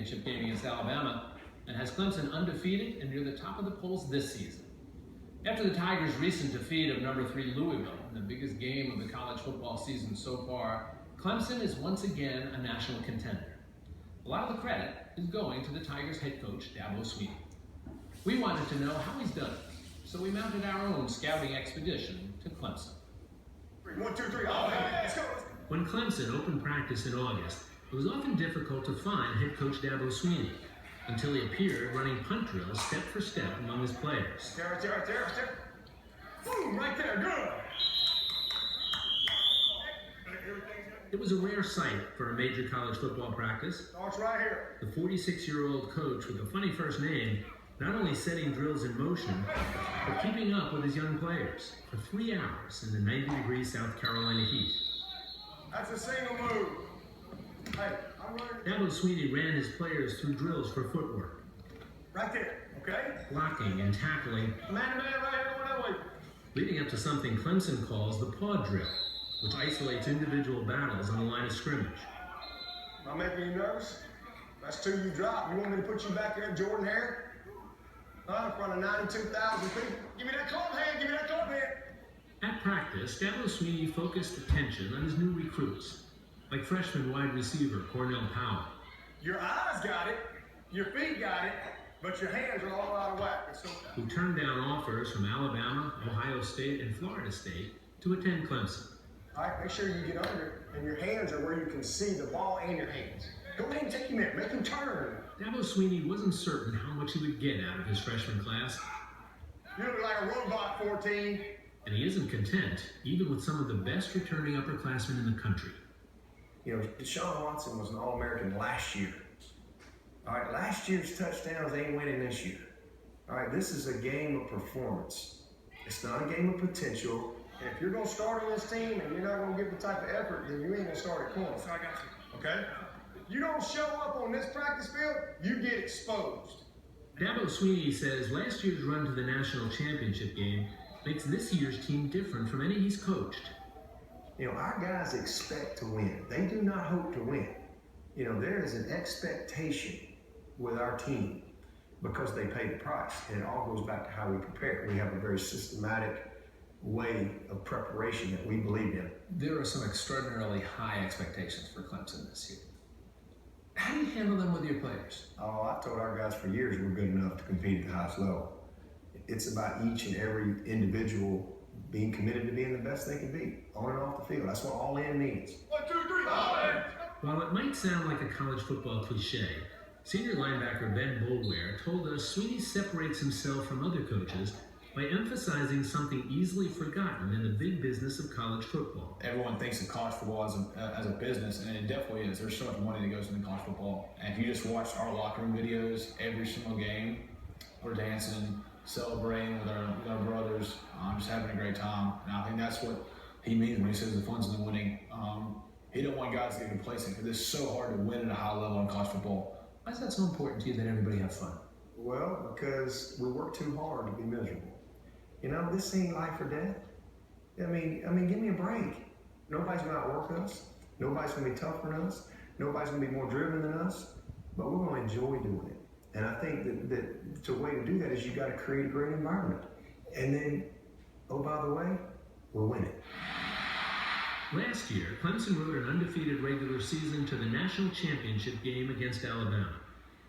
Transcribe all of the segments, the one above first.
championship game against Alabama and has Clemson undefeated and near the top of the polls this season. After the Tigers' recent defeat of number 3 Louisville in the biggest game of the college football season so far, Clemson is once again a national contender. A lot of the credit is going to the Tigers head coach, Swinney. We wanted to know how he's done it, so we mounted our own scouting expedition to Clemson. 1, 2, 3, all right, let's go. When Clemson opened practice in August, it was often difficult to find head coach Swinney until he appeared running punt drills step for step among his players. Right there. Boom, right there, good. It was a rare sight for a major college football practice. Starts right here. The 46-year-old coach with a funny first name not only setting drills in motion, but keeping up with his young players for 3 hours in the 90-degree South Carolina heat. That's a single move. Hey, I'm running. Swinney ran his players through drills for footwork. Right there, okay? Blocking and tackling. Man to man right here, going that way. Leading up to something Clemson calls the pod drill, which isolates individual battles on the line of scrimmage. Am I making you nervous? That's 2 you dropped. You want me to put you back there at Jordan Hare? In front of 92,000 people. Give me that club hand, At practice, Swinney focused attention on his new recruits, like freshman wide receiver Cornell Powell. Your eyes got it, your feet got it, but your hands are all out of whack. Who turned down offers from Alabama, Ohio State, and Florida State to attend Clemson. All right, make sure you get under and your hands are where you can see the ball and your hands. Go ahead and take him in, make him turn. Swinney wasn't certain how much he would get out of his freshman class. You look like a robot, 14. And he isn't content, even with some of the best returning upperclassmen in the country. You know, Deshaun Watson was an All-American last year. All right, last year's touchdowns ain't winning this year. All right, this is a game of performance. It's not a game of potential. And if you're going to start on this team and you're not going to give the type of effort, then you ain't going to start at corner. So I got you. Okay? If you don't show up on this practice field, you get exposed. Swinney says last year's run to the national championship game makes this year's team different from any he's coached. You know, our guys expect to win. They do not hope to win. You know, there is an expectation with our team because they pay the price. And it all goes back to how we prepare. We have a very systematic way of preparation that we believe in. There are some extraordinarily high expectations for Clemson this year. How do you handle them with your players? Oh, I've told our guys for years we're good enough to compete at the highest level. It's about each and every individual being committed to being the best they can be, on and off the field. That's what all in means. 1, 2, 3, all in. While it might sound like a college football cliche, senior linebacker Ben Boulware told us Swinney separates himself from other coaches by emphasizing something easily forgotten in the big business of college football. Everyone thinks of college football as a business, and it definitely is. There's so much money that goes into college football. And if you just watch our locker room videos every single game, we're dancing, celebrating with our brothers, just having a great time. And I think that's what he means when he says the fun's in the winning. He don't want guys to get complacent because it's so hard to win at a high level in college football. Why is that so important to you that everybody have fun? Well, because we work too hard to be miserable. You know, this ain't life or death. I mean, give me a break. Nobody's going to outwork us. Nobody's going to be tougher than us. Nobody's going to be more driven than us. But we're going to enjoy doing it. And I think that the way to do that is you got to create a great environment. And then, oh, by the way, we're winning. Last year, Clemson rode an undefeated regular season to the national championship game against Alabama.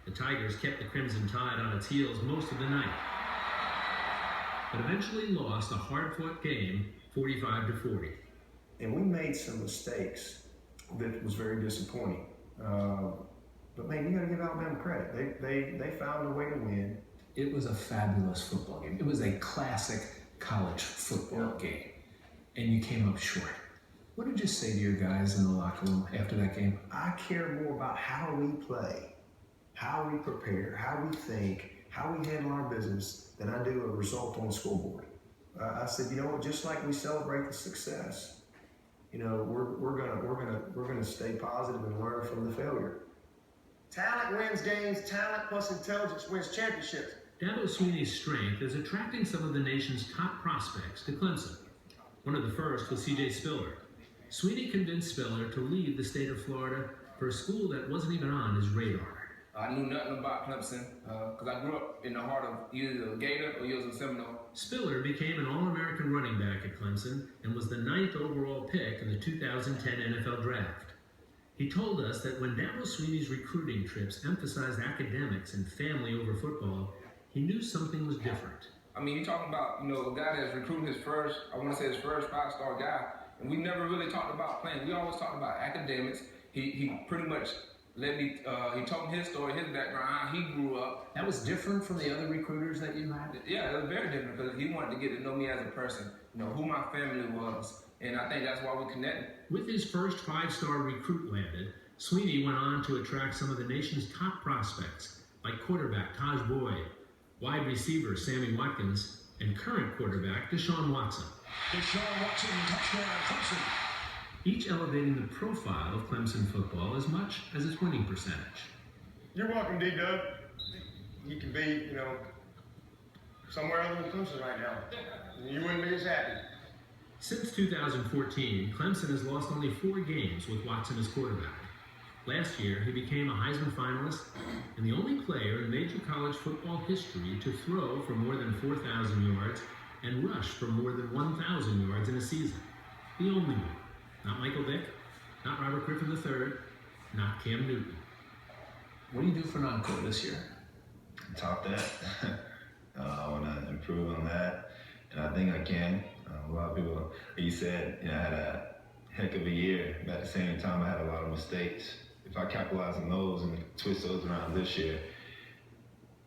The Tigers kept the Crimson Tide on its heels most of the night, but eventually lost a hard-fought game, 45-40. And we made some mistakes that was very disappointing. But man, you got to give Alabama credit. They found a way to win. It was a fabulous football game. It was a classic college football game, and you came up short. What did you say to your guys in the locker room after that game? I care more about how we play, how we prepare, how we think, how we handle our business than I do a result on the scoreboard. I said, you know what? Just like we celebrate the success, you know, we're gonna stay positive and learn from the failure. Talent wins games. Talent plus intelligence wins championships. Swinney's strength is attracting some of the nation's top prospects to Clemson. One of the first was C.J. Spiller. Swinney convinced Spiller to leave the state of Florida for a school that wasn't even on his radar. I knew nothing about Clemson because I grew up in the heart of either a Gator or you was a Seminole. Spiller became an All-American running back at Clemson and was the 9th overall pick in the 2010 NFL Draft. He told us that when Dabo Swinney's recruiting trips emphasized academics and family over football, he knew something was different. I mean, you're talking about, a guy that's recruiting his first 5-star guy, and we never really talked about playing. We always talked about academics. He pretty much he told me his story, his background, how he grew up. That was different from the other recruiters that you had? Yeah, it was very different because he wanted to get to know me as a person, who my family was, and I think that's why we connected. With his first 5-star recruit landed, Swinney went on to attract some of the nation's top prospects, like quarterback Taj Boyd, wide receiver Sammy Watkins, and current quarterback Deshaun Watson. Deshaun Watson, touchdown, Clemson. Each elevating the profile of Clemson football as much as its winning percentage. You're welcome, D-Dub. You can be, somewhere other than Clemson right now. You wouldn't be as happy. Since 2014, Clemson has lost only 4 games with Watson as quarterback. Last year, he became a Heisman finalist and the only player in major college football history to throw for more than 4,000 yards and rush for more than 1,000 yards in a season. The only one. Not Michael Vick, not Robert Griffin III, not Cam Newton. What do you do for non-core this year? Top that. I want to improve on that, and I think I can. A lot of people, you said, I had a heck of a year, but at the same time, I had a lot of mistakes. If I capitalize on those and twist those around this year,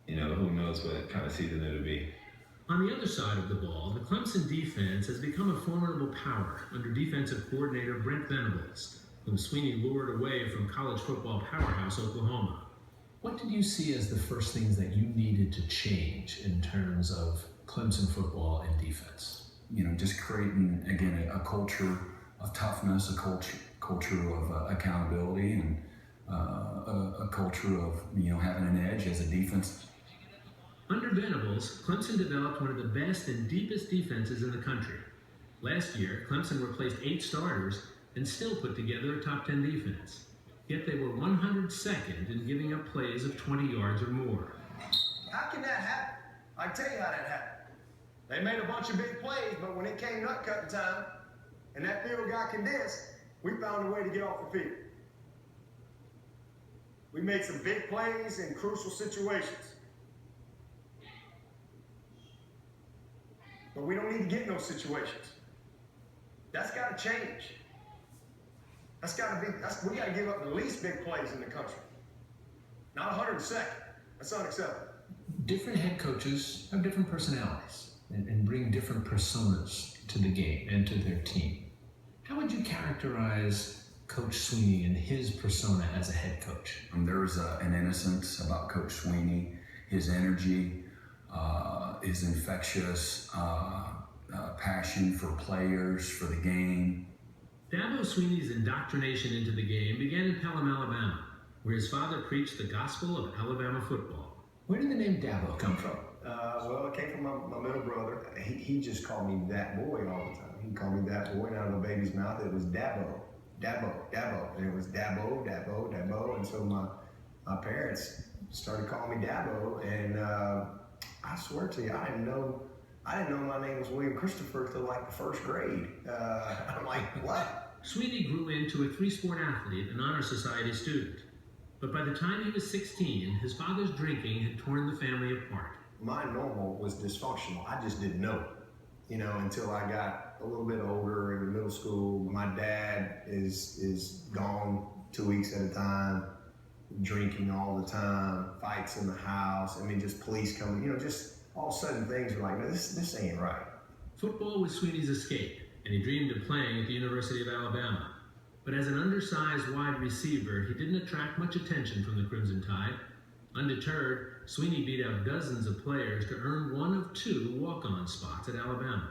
who knows what kind of season it'll be. On the other side of the ball, the Clemson defense has become a formidable power under defensive coordinator Brent Venables, whom Swinney lured away from college football powerhouse Oklahoma. What did you see as the first things that you needed to change in terms of Clemson football and defense? Just creating, again, a culture of toughness, a culture of accountability, and a culture of, having an edge as a defense. Under Venables, Clemson developed one of the best and deepest defenses in the country. Last year, Clemson replaced 8 starters and still put together a top 10 defense. Yet they were 102nd in giving up plays of 20 yards or more. How can that happen? I can tell you how that happened. They made a bunch of big plays, but when it came nut cutting time and that field got condensed, we found a way to get off the field. We made some big plays in crucial situations. But we don't need to get in those situations. That's got to change. We got to give up the least big plays in the country. Not 102nd. That's unacceptable. Different head coaches have different personalities and bring different personas to the game and to their team. How would you characterize Coach Swinney and his persona as a head coach? There's an innocence about Coach Swinney. His energy, his infectious passion for players, for the game. Dabo Swinney's indoctrination into the game began in Pelham, Alabama, where his father preached the gospel of Alabama football. Where did the name Dabo come from? Well, it came from my middle brother. He just called me that boy all the time. He called me that boy, and out of the baby's mouth, it was Dabo. And it was Dabo. And so my parents started calling me Dabo, and I swear to you, I didn't know my name was William Christopher till like the first grade. I'm like, what? Swinney grew into a 3-sport athlete, an honor society student. But by the time he was 16, his father's drinking had torn the family apart. My normal was dysfunctional. I just didn't know it, until I got a little bit older in middle school. My dad is gone 2 weeks at a time, drinking all the time, fights in the house. Just police coming, just all of a sudden things are like, no, this ain't right. Football was Swinney's escape, and he dreamed of playing at the University of Alabama. But as an undersized wide receiver, he didn't attract much attention from the Crimson Tide. Undeterred, Swinney beat out dozens of players to earn one of 2 walk-on spots at Alabama.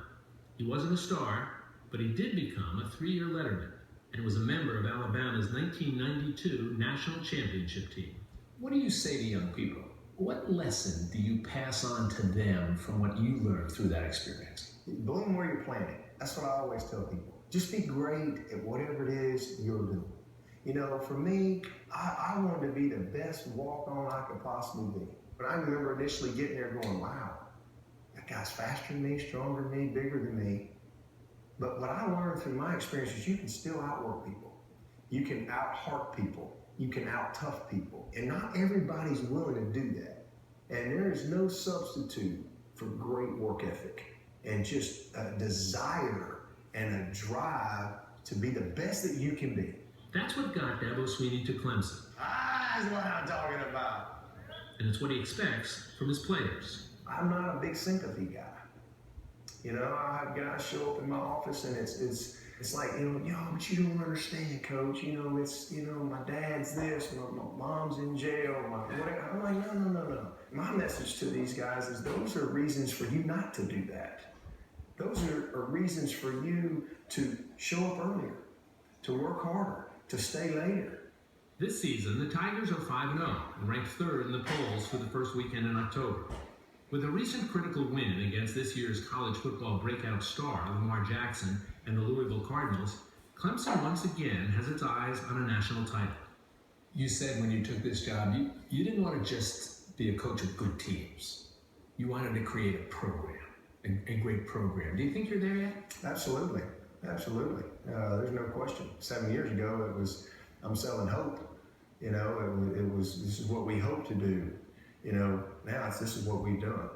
He wasn't a star, but he did become a 3-year letterman and was a member of Alabama's 1992 national championship team. What do you say to young people? What lesson do you pass on to them from what you learned through that experience? Bloom where you're planted. That's what I always tell people. Just be great at whatever it is you're doing. You know, for me, I wanted to be the best walk-on I could possibly be. But I remember initially getting there going, wow, that guy's faster than me, stronger than me, bigger than me. But what I learned through my experience is you can still outwork people. You can out-heart people. You can out-tough people. And not everybody's willing to do that. And there is no substitute for great work ethic and just a desire and a drive to be the best that you can be. That's what got Dabo Swinney to Clemson. That's what I'm talking about. And it's what he expects from his players. I'm not a big sympathy guy. You know, I have guys show up in my office and it's like, you know, but you don't understand, coach. You know, it's, you know, my dad's this, my mom's in jail, whatever. I'm like, no. My message to these guys is those are reasons for you not to do that. Those are reasons for you to show up earlier, to work harder, to stay later. This season, the Tigers are 5-0 and ranked third in the polls for the first weekend in October. With a recent critical win against this year's college football breakout star, Lamar Jackson, and the Louisville Cardinals, Clemson once again has its eyes on a national title. You said when you took this job, you didn't want to just be a coach of good teams. You wanted to create a program, a great program. Do you think you're there yet? Absolutely. There's no question. 7 years ago, it was, I'm selling hope. You know, it was this is what we hope to do. You know, now this is what we've done.